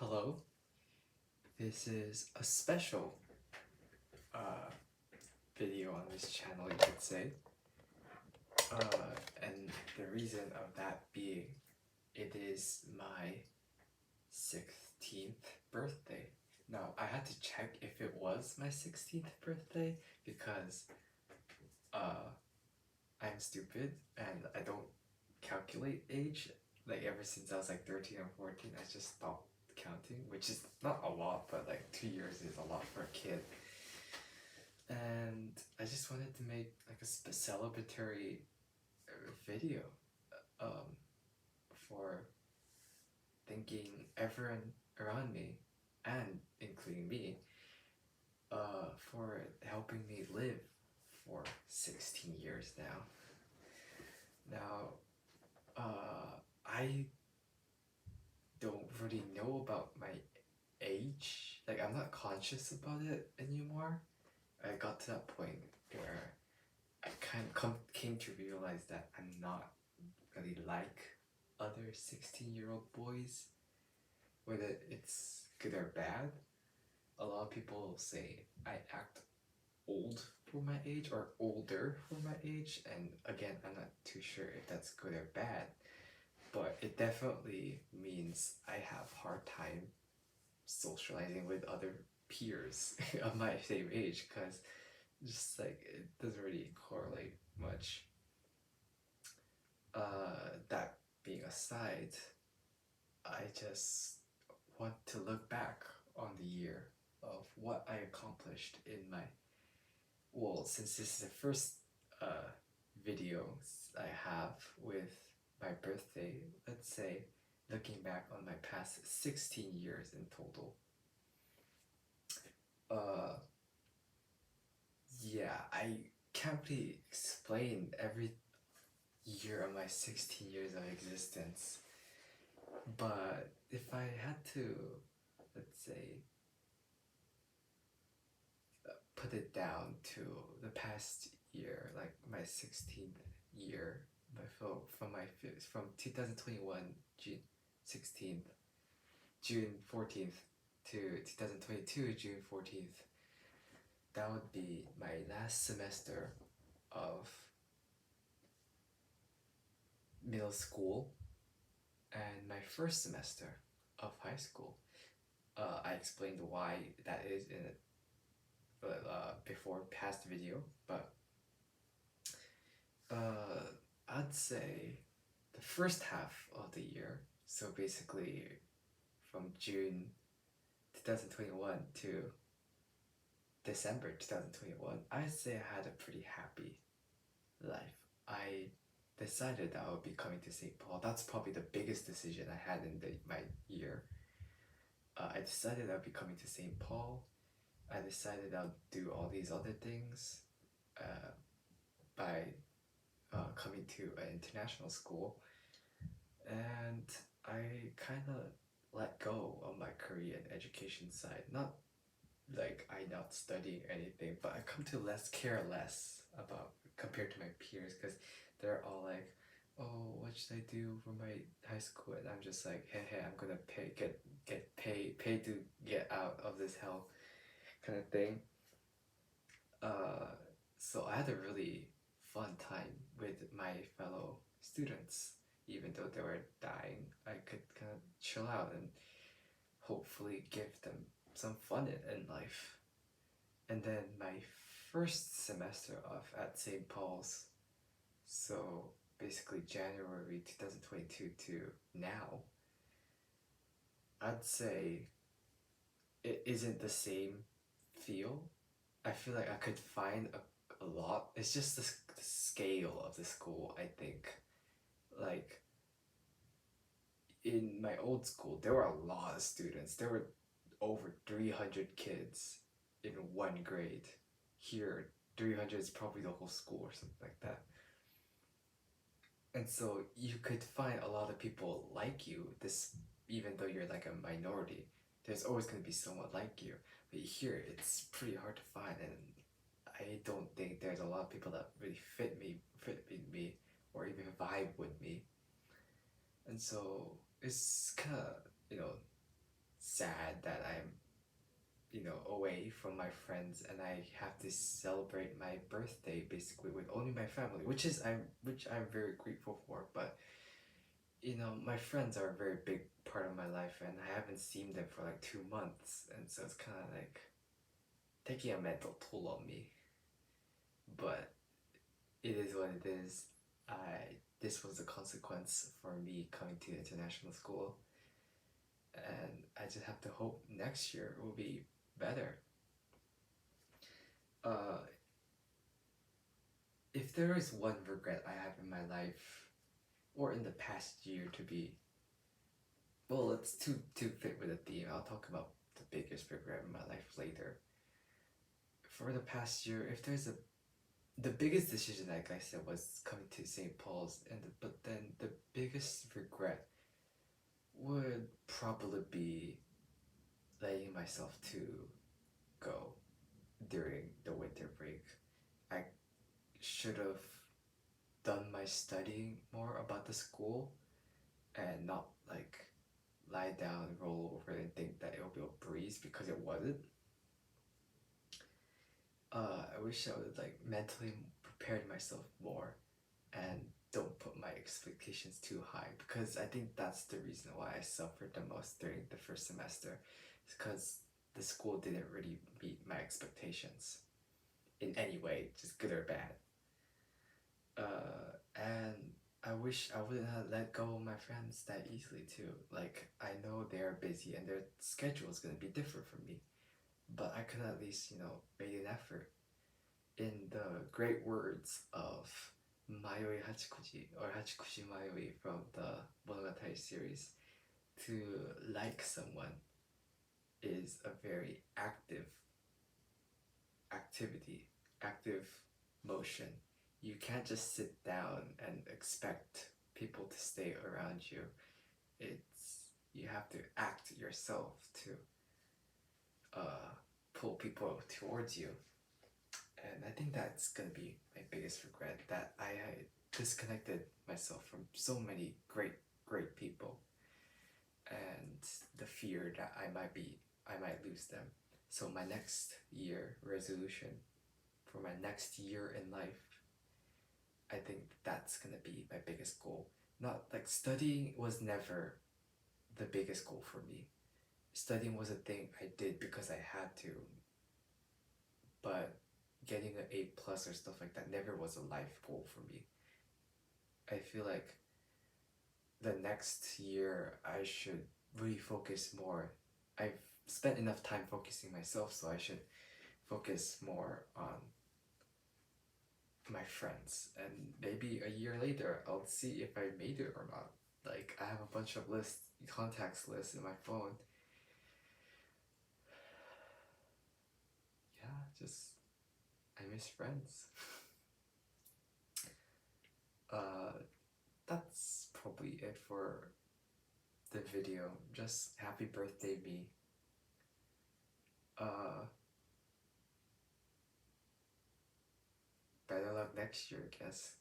Hello, this is a special video on this channel, you could say. And the reason of that being, it is my 16th birthday. Now, I had to check if it was my 16th birthday because I'm stupid and I don't calculate age. Like, ever since I was like 13 or 14, I just stopped counting, which is not a lot, but like 2 years is a lot for a kid. And I just wanted to make like a celebratory video for thanking everyone around me, and including me, for helping me live for 16 years now. Now, I don't really know about my age. Like, I'm not conscious about it anymore. I got to that point where I kind of came to realize that I'm not really like other 16-year-old boys, whether it's good or bad. A lot of people say I act old for my age or older for my age, and again, I'm not too sure if that's good or bad, but it definitely means I have hard time socializing with other peers of my same age, because just like it doesn't really correlate much. That being aside, I just want to look back on the year of what I accomplished in my, well, since this is the first video I have with my birthday, let's say looking back on my past 16 years in total. Yeah, I can't really explain every year of my 16 years of existence, but if I had to, let's say, put it down to the past year, like my 16th year, from 2021 June 16th, June 14th to 2022 June 14th, that would be my last semester of middle school and my first semester of high school. I explained why that is in a before past video, but I'd say the first half of the year, so basically from June 2021 to December 2021, I'd say I had a pretty happy life. I decided that I would be coming to St. Paul. That's probably the biggest decision I had in my year. I decided I'd be coming to St. Paul. I decided I'll do all these other things by coming to an international school, and I kind of let go of my career and education side. Not like I not studying anything, but I come to care less about compared to my peers, because they're all like, oh, what should I do for my high school? And I'm just like, hey, I'm gonna pay to get out of this hell, kind of thing. So I had a really fun time with my fellow students. Even though they were dying, I could kind of chill out and hopefully give them some fun in life. And then my first semester at St. Paul's, so basically January 2022 to now, I'd say it isn't the same feel. I feel like I could find a lot. It's just the scale of the school, I think. Like, in my old school, there were a lot of students. There were over 300 kids in one grade. Here, 300 is probably the whole school or something like that. And so you could find a lot of people like you, even though you're like a minority. There's always going to be someone like you. But here, it's pretty hard to find, and I don't think there's a lot of people that really fit with me, or even vibe with me. And so it's kind of, sad that I'm, you know, away from my friends and I have to celebrate my birthday basically with only my family, which I'm very grateful for. But you know, my friends are a very big part of my life, and I haven't seen them for like 2 months, and so it's kind of like taking a mental toll on me. But it is what it is. I This was the consequence for me coming to international school, and I just have to hope next year will be better. Uh, if there is one regret I have in my life, or in the past year to be, well, it's to fit with the theme. I'll talk about the biggest regret in my life later. For the past year, if there's a the biggest decision, like I said, was coming to St. Paul's, but then the biggest regret would probably be letting myself to go during the winter break. I should have done my studying more about the school and not like lie down, roll over, and think that it'll be a breeze because it wasn't. I wish I would like mentally prepared myself more and don't put my expectations too high, because I think that's the reason why I suffered the most during the first semester. It's because the school didn't really meet my expectations in any way, just good or bad. And I wish I wouldn't have let go of my friends that easily too. Like, I know they're busy and their schedule is gonna be different from me, but I could at least, you know, made an effort. In the great words of Mayoi Hachikuji, or Hachikuji Mayoi from the Monogatari series, to like someone is a very active activity, active motion. You can't just sit down and expect people to stay around you. You have to act yourself to pull people towards you. And I think that's gonna be my biggest regret, that I had disconnected myself from so many great people, and the fear that I might lose them. So my next year resolution for my next year in life, I think that's gonna be my biggest goal. Not like studying was never the biggest goal for me. Studying was a thing I did because I had to, but getting an A plus or stuff like that never was a life goal for me. I feel like the next year I should really focus more. I've spent enough time focusing myself, so I should focus more on my friends. And maybe a year later, I'll see if I made it or not. Like, I have a bunch of contacts lists in my phone. Yeah, just I miss friends. That's probably it for the video. Just happy birthday, me. Better luck next year, I guess.